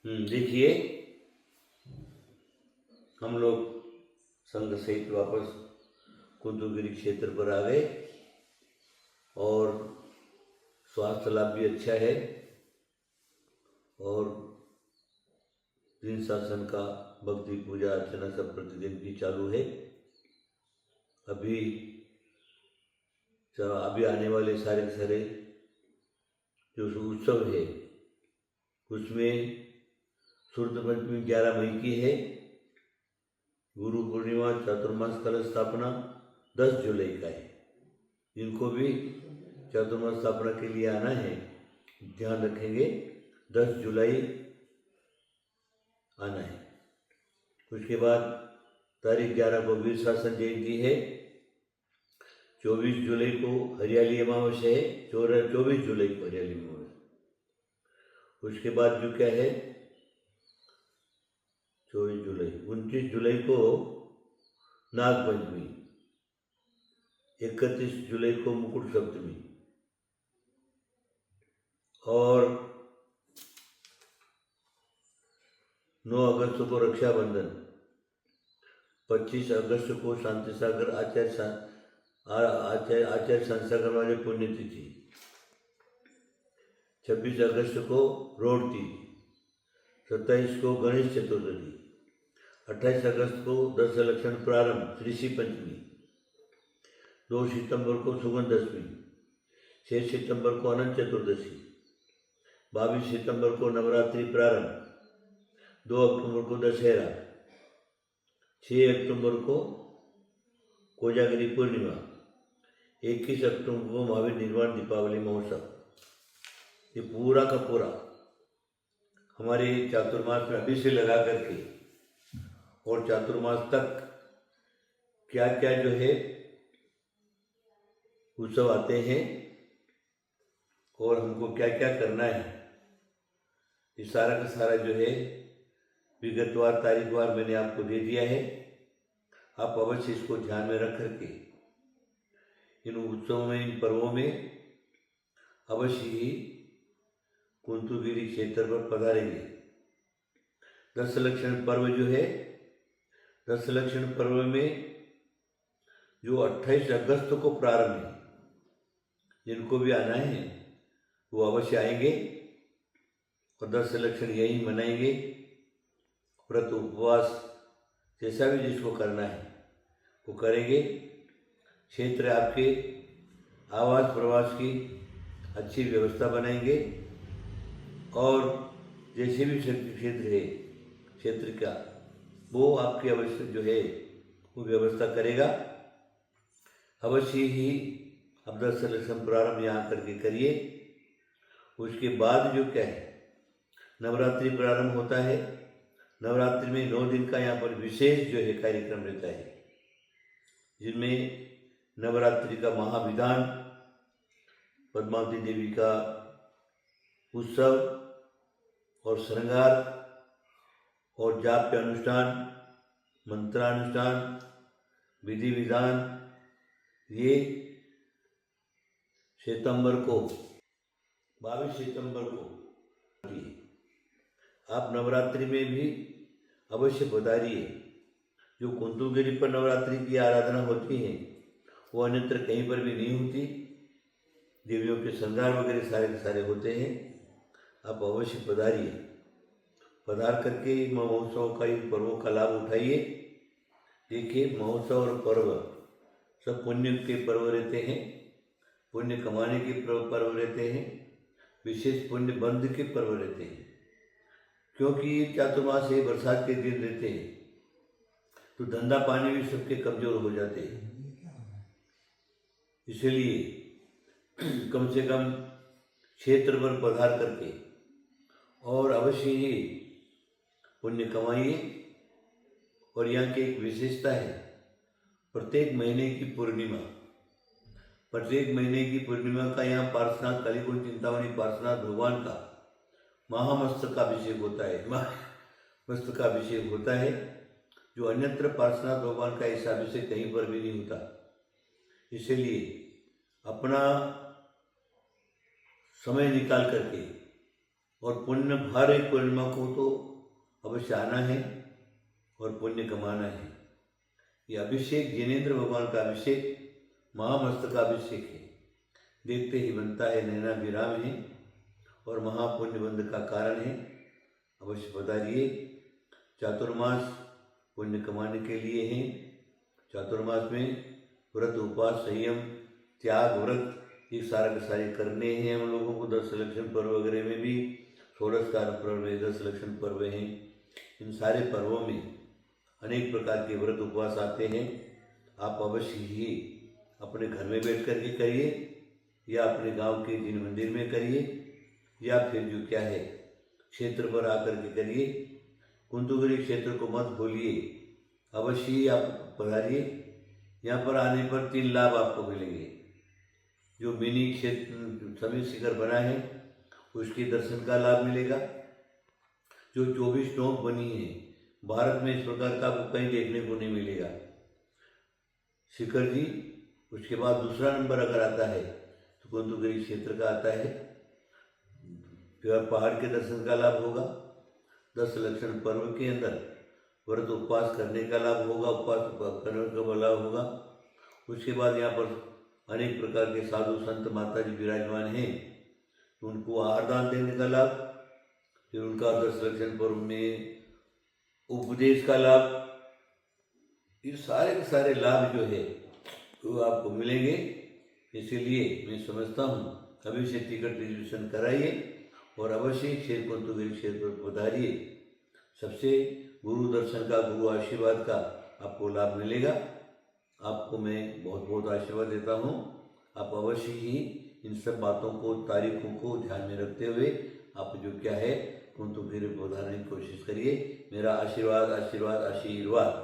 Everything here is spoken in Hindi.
देखिए, हम लोग संघ सहित वापस कुंतुगिरी क्षेत्र पर आ गए और स्वास्थ्य लाभ भी अच्छा है और दिन शासन का भक्ति पूजा अर्चना सब प्रतिदिन भी चालू है। अभी आने वाले सारे जो उत्सव है उसमें शुद्ध पंचमी 11 मई की है, गुरु पूर्णिमा चातुर्मास कलश स्थापना 10 जुलाई का है। जिनको भी चातुर्मास स्थापना के लिए आना है ध्यान रखेंगे, 10 जुलाई आना है। उसके बाद तारीख 11 को वीर शासन जयंती है, 24 जुलाई को हरियाली अमावस्या है, 24 जुलाई को हरियाली अमावस्या। उसके बाद जो क्या है 24 जुलाई, 29 जुलाई को नाग पंचमी, 31 जुलाई को मुकुट सप्तमी और 9 अगस्त को रक्षाबंधन, 25 अगस्त को शांति सागर आचार्य संसागर वाले पुण्यतिथि, 26 अगस्त को रोड तीज, 27 को गणेश चतुर्थी, 28 अगस्त को दस लक्षण प्रारंभ ऋषि पंचमी, 2 सितंबर को सुगंध दशमी, 6 सितंबर को अनंत चतुर्दशी, 22 सितंबर को नवरात्रि प्रारंभ, 2 अक्टूबर को दशहरा, 6 अक्टूबर को कोजागिरी पूर्णिमा, 21 अक्टूबर को महावीर निर्वाण दीपावली महोत्सव। ये पूरा का पूरा हमारे चातुर्मास में अभी से लगा करके और चातुर्मास तक क्या क्या जो है उत्सव आते हैं और हमको क्या क्या करना है, ये सारा का सारा जो है विगतवार तारीखवार मैंने आपको दे दिया है। आप अवश्य इसको ध्यान में रख करके इन उत्सवों में, इन पर्वों में अवश्य ही कुंतुगिरी क्षेत्र पर पधारेंगे। दशलक्षण पर्व जो है, दशलक्षण पर्व में जो 28 अगस्त को प्रारंभ है, जिनको भी आना है वो अवश्य आएंगे और 10 लक्षण यही मनाएंगे। व्रत उपवास जैसा भी जिसको करना है वो करेंगे। क्षेत्र आपके आवास प्रवास की अच्छी व्यवस्था बनाएंगे और जैसे भी क्षेत्र है क्षेत्र का वो आपकी अवश्य जो है वो व्यवस्था करेगा। अवश्य ही अब 10 लक्षण प्रारंभ यहाँ करके करिए। उसके बाद जो क्या है नवरात्रि प्रारंभ होता है। नवरात्रि में 9 दिन का यहाँ पर विशेष जो है कार्यक्रम रहता है, जिनमें नवरात्रि का महाविधान, पद्मावती देवी का उत्सव और श्रृंगार और जाप्य अनुष्ठान, मंत्रानुष्ठान, विधि विधान, ये सितंबर को 22 सितंबर को आप नवरात्रि में भी अवश्य पधारिए। जो कुंतुगिरी पर नवरात्रि की आराधना होती है वो अन्यत्र कहीं पर भी नहीं होती। देवियों के श्रृंगार वगैरह सारे के सारे होते हैं। आप अवश्य पधारिए। पधार करके महोत्सव का, इन पर्वों का लाभ उठाइए। देखिए, महोत्सव और पर्व सब पुण्य के पर्व रहते हैं, पुण्य कमाने के पर्व रहते हैं, विशेष पुण्य बंध के पर्व रहते हैं। क्योंकि चातुर्मास से बरसात के दिन रहते हैं तो धंधा पानी भी सबके कमजोर हो जाते हैं। इसलिए कम से कम क्षेत्र पर पधार करके और अवश्य ही पुण्य कमाइए। और यहाँ की एक विशेषता है, प्रत्येक महीने की पूर्णिमा, प्रत्येक महीने की पूर्णिमा का यहाँ पार्श्वनाथ कालीकुंज चिंतामणि पार्श्वनाथ भगवान का महामस्तकाभिषेक होता है। मस्तकाभिषेक होता है, जो अन्यत्र पार्श्वनाथ भगवान का ऐसा अभिषेक कहीं पर भी नहीं होता। इसलिए अपना समय निकाल करके और पुण्य हर एक पूर्णिमा को तो अवश्य आना है और पुण्य कमाना है। ये अभिषेक जिनेंद्र भगवान का अभिषेक महामस्तकाभिषेक है, देखते ही बनता है, नैनाभिराम है और महापुण्य बंध का कारण है। अवश्य पधारिए। चातुर्मास पुण्य कमाने के लिए हैं। चातुर्मास में व्रत, उपवास, संयम, त्याग, व्रत ये सारा के सारे करने हैं हम लोगों को। 10 लक्षण पर्व वगैरह में भी 16 पर्व है, 10 लक्षण पर्व हैं। इन सारे पर्वों में अनेक प्रकार के व्रत उपवास आते हैं। आप अवश्य ही अपने घर में बैठ कर के करिए या अपने गांव के जिन मंदिर में करिए या फिर जो क्या है क्षेत्र पर आकर के करिए। कुंतुगिरी क्षेत्र को मत भूलिए, अवश्य ही आप पधारिए। यहाँ पर आने पर 3 लाभ आपको मिलेंगे। जो मिनी क्षेत्र समित शिखर बना है उसके दर्शन का लाभ मिलेगा। जो 24 टोंक बनी है, भारत में इस प्रकार का आपको कहीं देखने को नहीं मिलेगा शिखर जी। उसके बाद दूसरा नंबर अगर आता है तो कुंतुगिरी क्षेत्र का आता है। फिर पहाड़ के दर्शन का लाभ होगा। 10 लक्षण पर्व के अंदर व्रत उपवास करने का लाभ होगा, उपवास करने का लाभ होगा। उसके बाद यहाँ पर अनेक प्रकार के साधु संत माता जी विराजमान हैं, तो उनको आहार दान देने का लाभ। फिर उनका 10 लक्षण पर्व में उपदेश का लाभ। ये सारे के सारे लाभ जो है वो आपको मिलेंगे। इसीलिए मैं समझता हूँ अभी से टिकट रिजर्वेशन कराइए और अवश्य क्षेत्र कुंतुगिरी क्षेत्र पर पधारिए। सबसे गुरु दर्शन का, गुरु आशीर्वाद का आपको लाभ मिलेगा। आपको मैं बहुत बहुत आशीर्वाद देता हूँ। आप अवश्य ही इन सब बातों को, तारीखों को ध्यान में रखते हुए आप जो क्या है कुंतुगिरी पधारने की कोशिश करिए। मेरा आशीर्वाद आशीर्वाद आशीर्वाद।